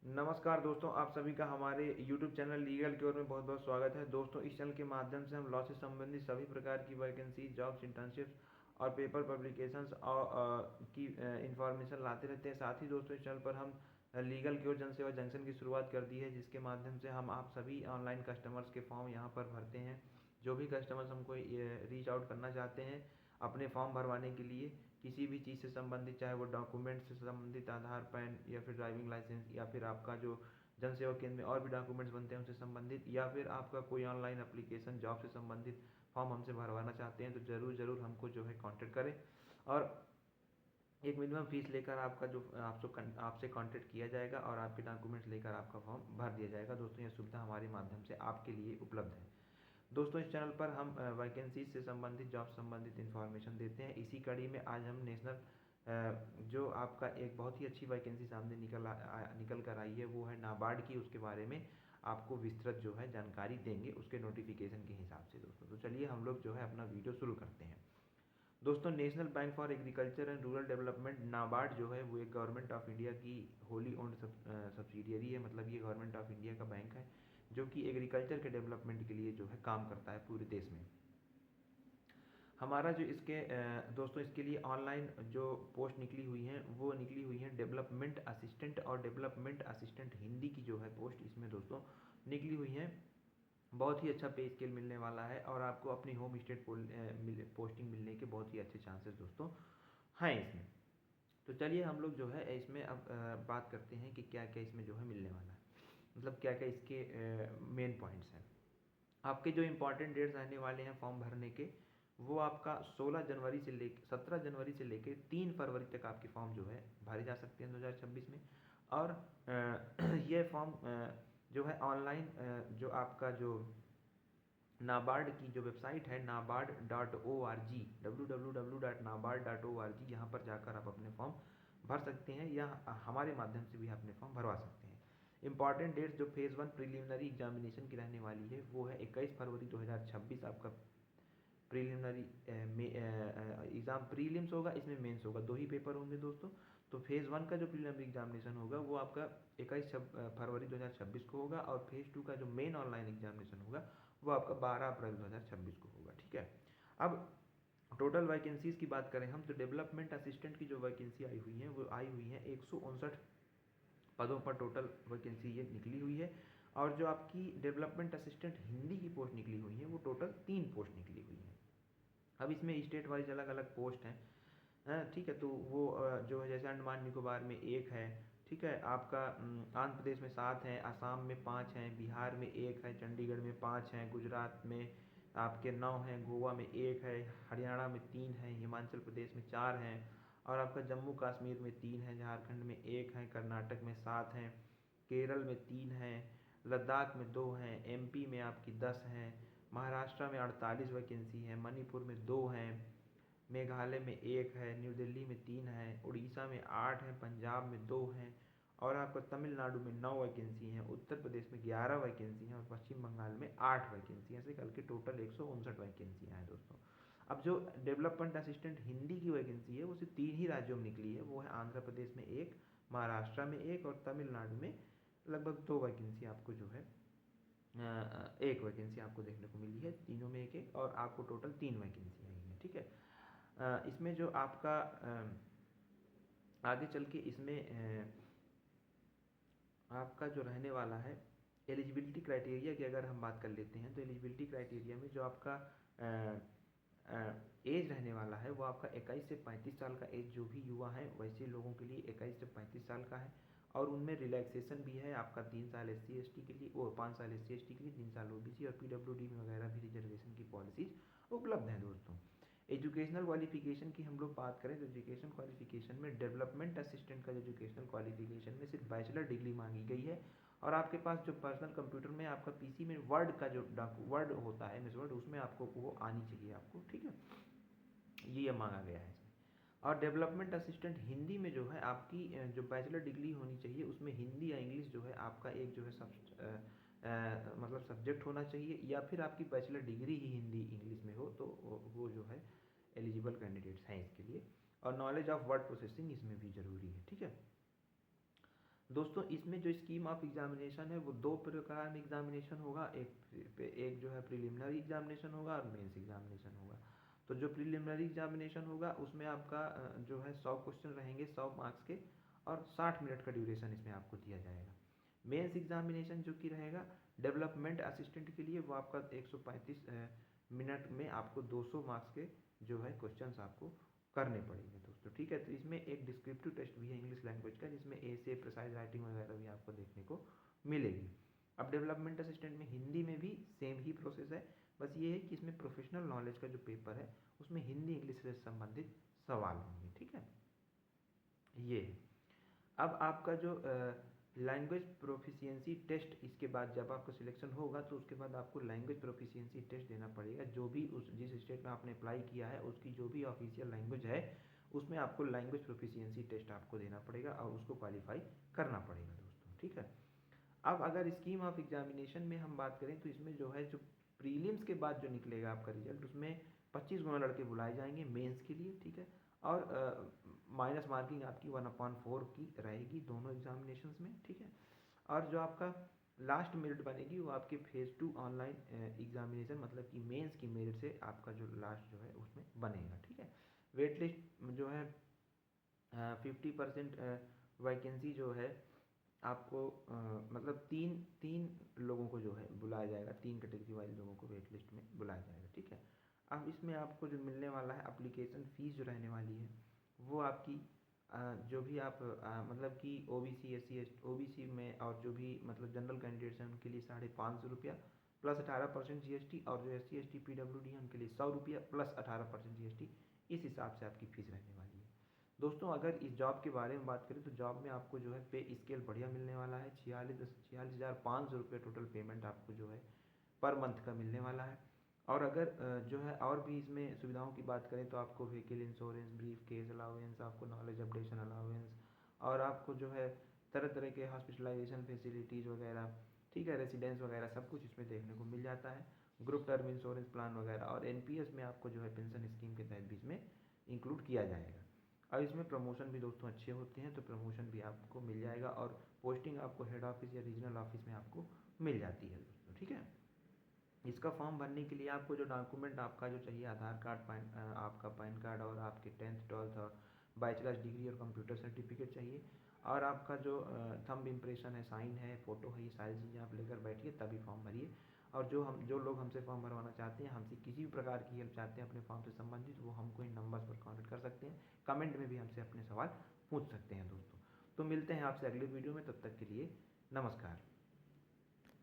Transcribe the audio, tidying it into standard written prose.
नमस्कार दोस्तों, आप सभी का हमारे YouTube चैनल लीगल की ओर में बहुत बहुत स्वागत है। दोस्तों, इस चैनल के माध्यम से हम लॉ से संबंधित सभी प्रकार की वैकेंसी, जॉब्स, इंटर्नशिप्स और पेपर पब्लिकेशंस और की इंफॉर्मेशन लाते रहते हैं। साथ ही दोस्तों, इस चैनल पर हम लीगल की ओर जनसेवा जंक्शन की शुरुआत कर दी है, जिसके माध्यम से हम आप सभी ऑनलाइन कस्टमर्स के फॉर्म यहाँ पर भरते हैं। जो भी कस्टमर्स हमको रीच आउट करना चाहते हैं अपने फॉर्म भरवाने के लिए, किसी भी चीज़ से संबंधित, चाहे वो डॉक्यूमेंट से संबंधित, आधार, पैन या फिर ड्राइविंग लाइसेंस, या फिर आपका जो जन सेवा केंद्र में और भी डॉक्यूमेंट्स बनते हैं उनसे संबंधित, या फिर आपका कोई ऑनलाइन एप्लीकेशन जॉब से संबंधित फॉर्म हमसे भरवाना चाहते हैं, तो ज़रूर ज़रूर हमको जो है कांटेक्ट करें। और एक मिनिमम फीस लेकर आपका जो आपसे कांटेक्ट किया जाएगा और आपके डॉक्यूमेंट्स लेकर आपका फॉर्म भर दिया जाएगा। दोस्तों, यह सुविधा हमारे माध्यम से आपके लिए उपलब्ध है। दोस्तों, इस चैनल पर हम वैकेंसी से संबंधित, जॉब संबंधित इन्फॉर्मेशन देते हैं। इसी कड़ी में आज हम नेशनल जो आपका एक बहुत ही अच्छी वैकेंसी सामने निकल कर आई है, वो है नाबार्ड की। उसके बारे में आपको विस्तृत जो है जानकारी देंगे उसके नोटिफिकेशन के हिसाब से। दोस्तों, तो चलिए हम लोग जो है अपना वीडियो शुरू करते हैं। दोस्तों, national bank for agriculture and rural development NABARD जो है वो एक गवर्नमेंट ऑफ इंडिया की होली ओन्ड सब्सिडियरी है। मतलब ये गवर्नमेंट ऑफ इंडिया का बैंक है जो कि एग्रीकल्चर के डेवलपमेंट के लिए जो है काम करता है पूरे देश में। हमारा जो इसके दोस्तों, इसके लिए ऑनलाइन जो पोस्ट निकली हुई हैं वो निकली हुई हैं डेवलपमेंट असिस्टेंट और डेवलपमेंट असिस्टेंट हिंदी की जो है पोस्ट इसमें दोस्तों निकली हुई हैं। बहुत ही अच्छा पे स्केल मिलने वाला है और आपको अपनी होम स्टेट पोस्टिंग मिलने के बहुत ही अच्छे चांसेस दोस्तों हैं इसमें। तो चलिए हम लोग जो है इसमें अब बात करते हैं कि क्या क्या इसमें जो है मिलने वाला है, मतलब क्या क्या इसके मेन पॉइंट्स हैं। आपके जो इम्पोर्टेंट डेट्स रहने वाले हैं फॉर्म भरने के, वो आपका 16 जनवरी से लेकर 17 जनवरी से लेकर 3 फरवरी तक आपके फॉर्म जो है भरे जा सकते हैं 2026 में। और ये फॉर्म जो है ऑनलाइन, जो आपका जो नाबार्ड की जो वेबसाइट है nabard.org, www.nabard.org, यहाँ पर जाकर आप अपने फॉर्म भर सकते हैं या हमारे माध्यम से भी अपने फॉर्म भरवा सकते हैं। इंपॉर्टेंट डेट्स जो फेज़ 1 प्रिलिमिनरी एग्जामिनेशन की रहने वाली है वो है 21 फरवरी 2026। आपका प्रीलिमिनरी एग्ज़ाम प्रीलिम्स होगा, इसमें मेंस होगा, दो ही पेपर होंगे दोस्तों। तो फेज़ 1 का जो प्रीलिमिनरी एग्जामिनेशन होगा वो आपका 21 फरवरी 2026 को होगा, और फेज़ 2 का जो मेन ऑनलाइन एग्जामिनेशन होगा वो आपका 12 अप्रैल 2026 को होगा। ठीक है। अब टोटल वैकेंसीज़ की बात करें हम, तो डेवलपमेंट असिस्टेंट की जो वैकेंसी आई हुई है वो आई हुई है 159 पदों पर टोटल वैकेंसी ये निकली हुई है। और जो आपकी डेवलपमेंट असिस्टेंट हिंदी की पोस्ट निकली हुई है वो टोटल 3 पोस्ट निकली हुई है। अब इसमें स्टेट वाइज अलग अलग पोस्ट हैं। ठीक है। तो वो जो है जैसे अंडमान निकोबार में 1 है। ठीक है। आपका आंध्र प्रदेश में 7 हैं, असम में 5 हैं, बिहार में 1 है, चंडीगढ़ में 5 हैं, गुजरात में आपके 9 हैं, गोवा में 1 है, हरियाणा में 3 हैं, हिमाचल प्रदेश में 4 हैं, और आपका जम्मू कश्मीर में 3 है, झारखंड में 1 है, कर्नाटक में 7 हैं, केरल में 3 हैं, लद्दाख में 2 हैं, एमपी में आपकी 10 हैं, महाराष्ट्र में 48 वैकेंसी है, मणिपुर में 2 हैं, मेघालय में 1 है, न्यू दिल्ली में 3 है, उड़ीसा में 8 है, पंजाब में 2 हैं, और आपका तमिलनाडु में 9 वैकेंसी हैं, उत्तर प्रदेश में 11 वैकेंसी हैं, और पश्चिम बंगाल में 8 वैकेंसी हैं। ऐसे करके टोटल 159 वैकेंसियाँ हैं दोस्तों। अब जो डेवलपमेंट असिस्टेंट हिंदी की वैकेंसी है वो सिर्फ 3 ही राज्यों में निकली है। वो है आंध्र प्रदेश में 1, महाराष्ट्र में 1, और तमिलनाडु में लगभग 2 वैकेंसी आपको जो है 1 वैकेंसी आपको देखने को मिली है। तीनों में 1 1, और आपको टोटल 3 वैकेंसी आई हैं। ठीक है। इसमें जो आपका आगे चल के इसमें आपका जो रहने वाला है एलिजिबिलिटी क्राइटेरिया की अगर हम बात कर लेते हैं, तो एलिजिबिलिटी क्राइटेरिया में जो आपका एज रहने वाला है वो आपका 21 से 35 साल का एज, जो भी युवा हैं वैसे लोगों के लिए 21 से 35 साल का है। और उनमें रिलैक्सेशन भी है आपका 3 साल SC ST के लिए, वो 5 साल SC ST के लिए, 3 साल OBC और PWD में वगैरह भी रिजर्वेशन की पॉलिसीज उपलब्ध हैं दोस्तों। एजुकेशनल क्वालिफिकेशन की हम लोग बात करें तो एजुकेशन क्वालिफिकेशन में डेवलपमेंट असिस्टेंट का एजुकेशनल क्वालिफिकेशन में सिर्फ बैचलर डिग्री मांगी गई है, और आपके पास जो पर्सनल कंप्यूटर में आपका PC में वर्ड का जो वर्ड होता है, MS वर्ड, उसमें आपको वो आनी चाहिए आपको। ठीक है। ये मांगा गया है इसमें। और डेवलपमेंट असिस्टेंट हिंदी में जो है आपकी जो बैचलर डिग्री होनी चाहिए उसमें हिंदी या इंग्लिश जो है आपका एक जो है मतलब सब्जेक्ट होना चाहिए, या फिर आपकी बैचलर डिग्री ही हिंदी इंग्लिश में हो, तो वो जो है एलिजिबल कैंडिडेट्स हैं इसके लिए। और नॉलेज ऑफ वर्ड प्रोसेसिंग इसमें भी ज़रूरी है। ठीक है। दोस्तों इसमें जो स्कीम ऑफ एग्जामिनेशन है वो दो प्रकार में एग्जामिनेशन होगा, एक जो है प्रिलिमिनरी एग्जामिनेशन होगा और मेंस एग्जामिनेशन होगा। तो जो प्रिलिमिनरी एग्जामिनेशन होगा उसमें आपका जो है 100 क्वेश्चन रहेंगे 100 मार्क्स के, और 60 मिनट का ड्यूरेशन इसमें आपको दिया जाएगा। मेंस एग्जामिनेशन जो कि रहेगा डेवलपमेंट असिस्टेंट के लिए, वो आपका 135 मिनट में आपको 200 मार्क्स के जो है क्वेश्चंस आपको करने पड़ेंगे दोस्तों, ठीक है। तो इसमें एक डिस्क्रिप्टिव टेस्ट भी है इंग्लिश लैंग्वेज का, जिसमें ऐसे प्रिसाइज राइटिंग वगैरह भी आपको देखने को मिलेगी। अब डेवलपमेंट असिस्टेंट में हिंदी में भी सेम ही प्रोसेस है, बस ये है कि इसमें प्रोफेशनल नॉलेज का जो पेपर है उसमें हिंदी इंग्लिश से संबंधित सवाल होंगे, ठीक है। ये अब आपका जो लैंग्वेज प्रोफिशिएंसी टेस्ट, इसके बाद जब आपका सिलेक्शन होगा तो उसके बाद आपको लैंग्वेज प्रोफिशिएंसी टेस्ट देना पड़ेगा। जो भी उस जिस स्टेट में आपने अप्लाई किया है उसकी जो भी ऑफिशियल लैंग्वेज है उसमें आपको लैंग्वेज प्रोफिशिएंसी टेस्ट आपको देना पड़ेगा और उसको क्वालिफाई करना पड़ेगा दोस्तों, ठीक है। अब अगर स्कीम ऑफ एग्जामिनेशन में हम बात करें तो इसमें जो है जो प्रीलिम्स के बाद जो निकलेगा आपका रिजल्ट, उसमें 25 गुना लड़के बुलाए जाएंगे मेंस के लिए, ठीक है। और माइनस मार्किंग आपकी 1/4 की रहेगी दोनों एग्जामिनेशंस में, ठीक है। और जो आपका लास्ट मेरिट बनेगी वो आपके फेज़ 2 ऑनलाइन एग्जामिनेशन मतलब कि मेंस की मेरिट से आपका जो लास्ट जो है उसमें बनेगा, ठीक है। वेट लिस्ट जो है 50% वैकेंसी जो है आपको मतलब तीन तीन लोगों को जो है बुलाया जाएगा, 3 कैटेगरी वाइज लोगों को वेट लिस्ट में बुलाया जाएगा, ठीक है। अब इसमें आपको जो मिलने वाला है एप्लीकेशन फ़ीस जो रहने वाली है वो आपकी जो भी आप मतलब कि ओबीसी एससी ओबीसी में और जो भी मतलब जनरल कैंडिडेट्स हैं उनके लिए 550 रुपया प्लस 18% जीएसटी, और जो एससी एसटी पीडब्ल्यूडी है उनके लिए 100 रुपया प्लस 18% जीएसटी, इस हिसाब से आपकी फ़ीस रहने वाली है दोस्तों। अगर इस जॉब के बारे में बात करें तो जॉब में आपको जो है पे स्केल बढ़िया मिलने वाला है, 46,500 रुपये टोटल पेमेंट आपको जो है पर मंथ का मिलने वाला है। और अगर जो है और भी इसमें सुविधाओं की बात करें तो आपको vehicle insurance, brief case allowance, आपको नॉलेज अपडेशन अलाउंस, और आपको जो है तरह तरह के हॉस्पिटलाइजेशन फैसिलिटीज़ वगैरह, ठीक है, रेसिडेंस वगैरह सब कुछ इसमें देखने को मिल जाता है। ग्रुप टर्म इंश्योरेंस प्लान वगैरह, और एनपीएस में आपको जो है पेंशन स्कीम के तहत भी इसमें इंक्लूड किया जाएगा। और इसमें प्रमोशन भी दोस्तों अच्छे होते हैं, तो प्रमोशन भी आपको मिल जाएगा, और पोस्टिंग आपको हेड ऑफिस या रीजनल ऑफिस में आपको मिल जाती है दोस्तों, ठीक है। इसका फॉर्म भरने के लिए आपको जो डॉक्यूमेंट आपका जो चाहिए, आधार कार्ड, आपका पैन कार्ड, और आपके 10th 12th और बैचलर्स डिग्री और कंप्यूटर सर्टिफिकेट चाहिए, और आपका जो थंब इम्प्रेशन है, साइन है, फ़ोटो है, ये सारी चीज़ें आप लेकर बैठिए तभी फॉर्म भरिए। और जो लोग हमसे फॉर्म भरवाना चाहते हैं, हमसे किसी भी प्रकार की हेल्प चाहते हैं अपने फॉर्म से संबंधित, वो हमको इन नंबर्स पर कॉन्टेक्ट कर सकते हैं। कमेंट में भी हमसे अपने सवाल पूछ सकते हैं दोस्तों। तो मिलते हैं आपसे अगले वीडियो में, तब तक के लिए नमस्कार।